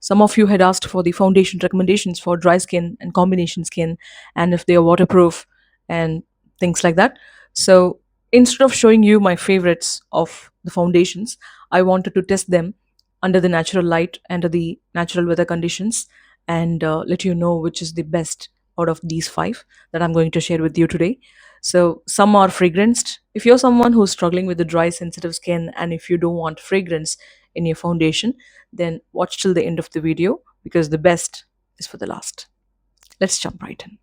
Some of you had asked for the foundation recommendations for dry skin and combination skin, and if they are waterproof and things like that. So instead of showing you my favorites of the foundations, I wanted to test them under the natural light, under the natural weather conditions, and let you know which is the best out of these five that I'm going to share with you today. So some are fragranced. If you're someone who's struggling with the dry, sensitive skin, and if you don't want fragrance in your foundation, then watch till the end of the video because the best is for the last. Let's jump right in.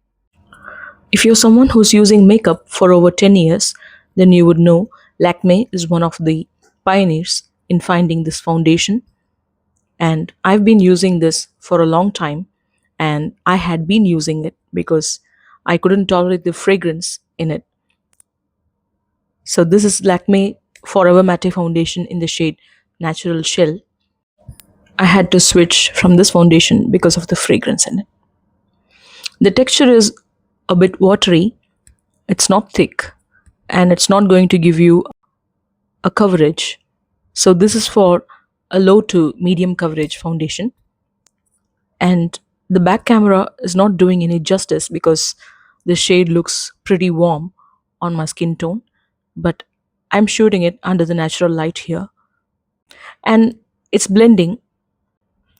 If you're someone who's using makeup for over 10 years, then you would know Lakmé is one of the pioneers in finding this foundation. And I've been using this for a long time, and I had been using it because I couldn't tolerate the fragrance in it. So this is Lakmé Forever Matte Foundation in the shade Natural Shell. I had to switch from this foundation because of the fragrance in it. The texture is a bit watery, it's not thick, and it's not going to give you a coverage. So this is for a low to medium coverage foundation. And the back camera is not doing any justice because the shade looks pretty warm on my skin tone, but I'm shooting it under the natural light here, and it's blending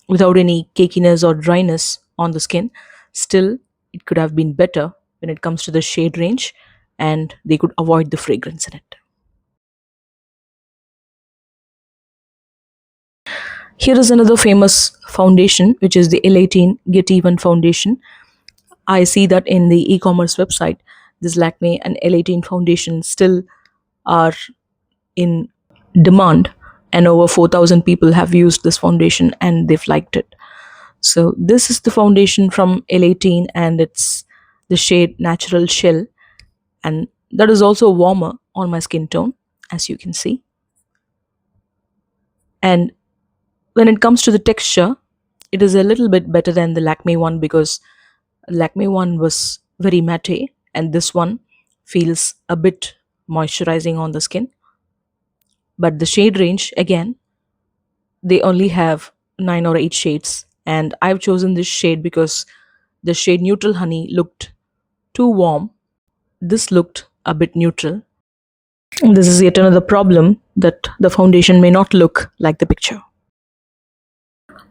without any cakiness or dryness on the skin. Still, it could have been better when it comes to the shade range, and they could avoid the fragrance in it. Here is another famous foundation, which is the L18 Get Even foundation. I see that in the e-commerce website, this Lakme and L18 foundation still are in demand, and over 4,000 people have used this foundation and they've liked it. So this is the foundation from L18, and it's the shade Natural Shell, and that is also warmer on my skin tone, as you can see. And when it comes to the texture, it is a little bit better than the Lakme one because Lakme one was very matte, and this one feels a bit moisturizing on the skin. But the shade range, again, they only have 9 or 8 shades, and I've chosen this shade because the shade Neutral Honey looked too warm. This looked a bit neutral. This is yet another problem that the foundation may not look like the picture.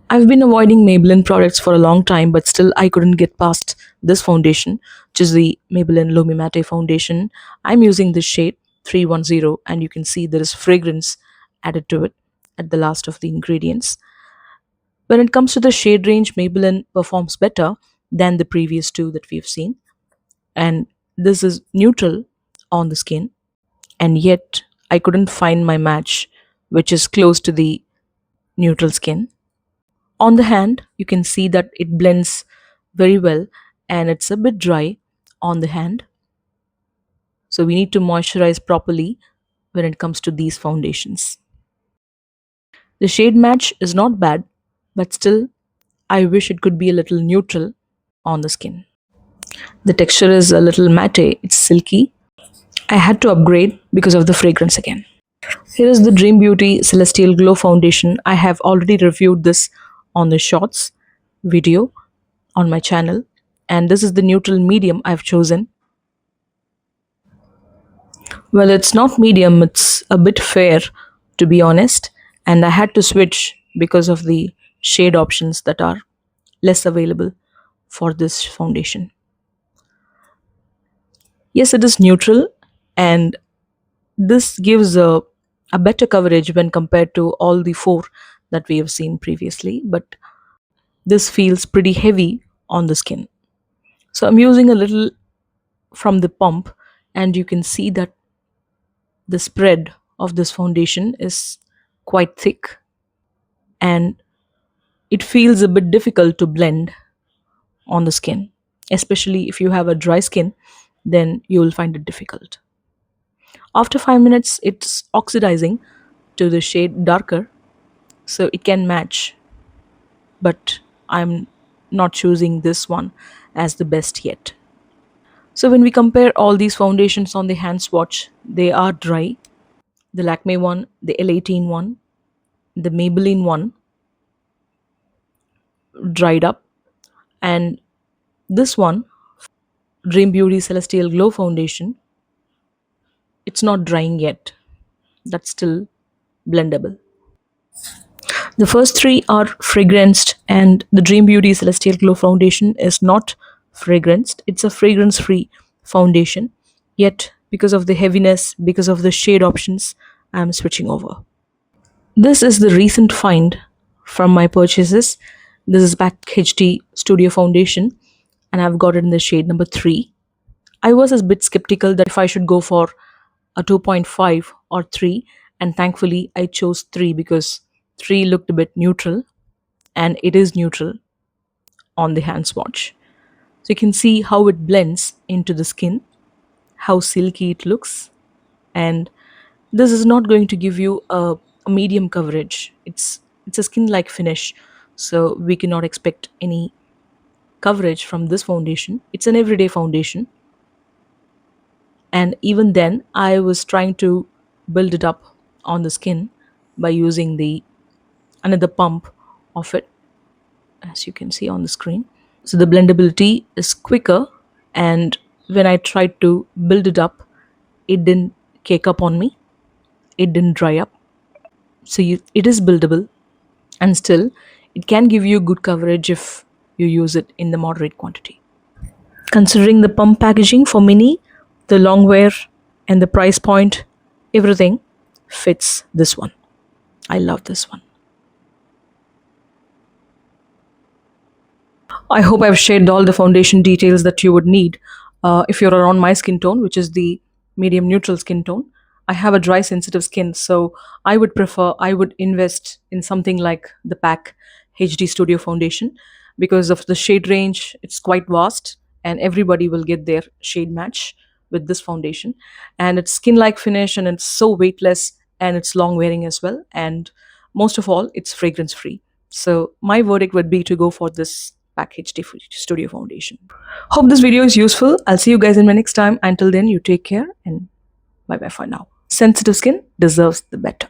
I've been avoiding Maybelline products for a long time, but still I couldn't get past this foundation, which is the Maybelline Lumi Matte foundation. I'm using this shade 310, and you can see there is fragrance added to it at the last of the ingredients. When it comes to the shade range, Maybelline performs better than the previous two that we've seen. And this is neutral on the skin, and yet I couldn't find my match, which is close to the neutral skin. On the hand, you can see that it blends very well, and it's a bit dry on the hand. So we need to moisturize properly when it comes to these foundations. The shade match is not bad, but still, I wish it could be a little neutral on the skin. The texture is a little matte, it's silky. I had to upgrade because of the fragrance again. Here is the Dream Beauty Celestial Glow Foundation. I have already reviewed this on the shorts video on my channel, and this is the neutral medium I've chosen. Well, it's not medium, it's a bit fair to be honest, and I had to switch because of the shade options that are less available for this foundation. Yes, it is neutral, and this gives a better coverage when compared to all the four that we have seen previously, but this feels pretty heavy on the skin. So I'm using a little from the pump, and you can see that the spread of this foundation is quite thick, and it feels a bit difficult to blend on the skin, especially if you have a dry skin, then you will find it difficult. After 5 minutes, it's oxidizing to the shade darker, so it can match, but I'm not choosing this one as the best yet. So when we compare all these foundations on the hand swatch, they are dry. The Lakme one, the L18 one, the Maybelline one, dried up. And this one, Dream Beauty Celestial Glow Foundation, it's not drying yet. That's still blendable. The first three are fragranced, and the Dream Beauty Celestial Glow Foundation is not fragranced. It's a fragrance free foundation. Yet, because of the heaviness, because of the shade options, I'm switching over. This is the recent find from my purchases. This is Back HD Studio Foundation, and I've got it in the shade number 3. I was a bit skeptical that if I should go for a 2.5 or 3, and thankfully I chose 3 because 3 looked a bit neutral, and it is neutral on the hand swatch. So you can see how it blends into the skin, how silky it looks, and this is not going to give you a medium coverage. It's a skin like finish, so we cannot expect any coverage from this foundation. It's an everyday foundation, and even then I was trying to build it up on the skin by using the another pump of it, as you can see on the screen. So the blendability is quicker, and when I tried to build it up, it didn't cake up on me, it didn't dry up. So it is buildable, and still it can give you good coverage if you use it in the moderate quantity. Considering the pump packaging for mini, the long wear, and the price point, everything fits this one. I love this one. I hope I've shared all the foundation details that you would need. If you're around my skin tone, which is the medium neutral skin tone, I have a dry sensitive skin, so I would invest in something like the PAC HD Studio Foundation because of the shade range. It's quite vast, and everybody will get their shade match with this foundation. And it's skin like finish, and it's so weightless, and it's long wearing as well. And most of all, it's fragrance free. So my verdict would be to go for this PAC HD Studio Foundation. Hope this video is useful. I'll see you guys in my next time. Until then, you take care and bye bye for now. Sensitive skin deserves the better.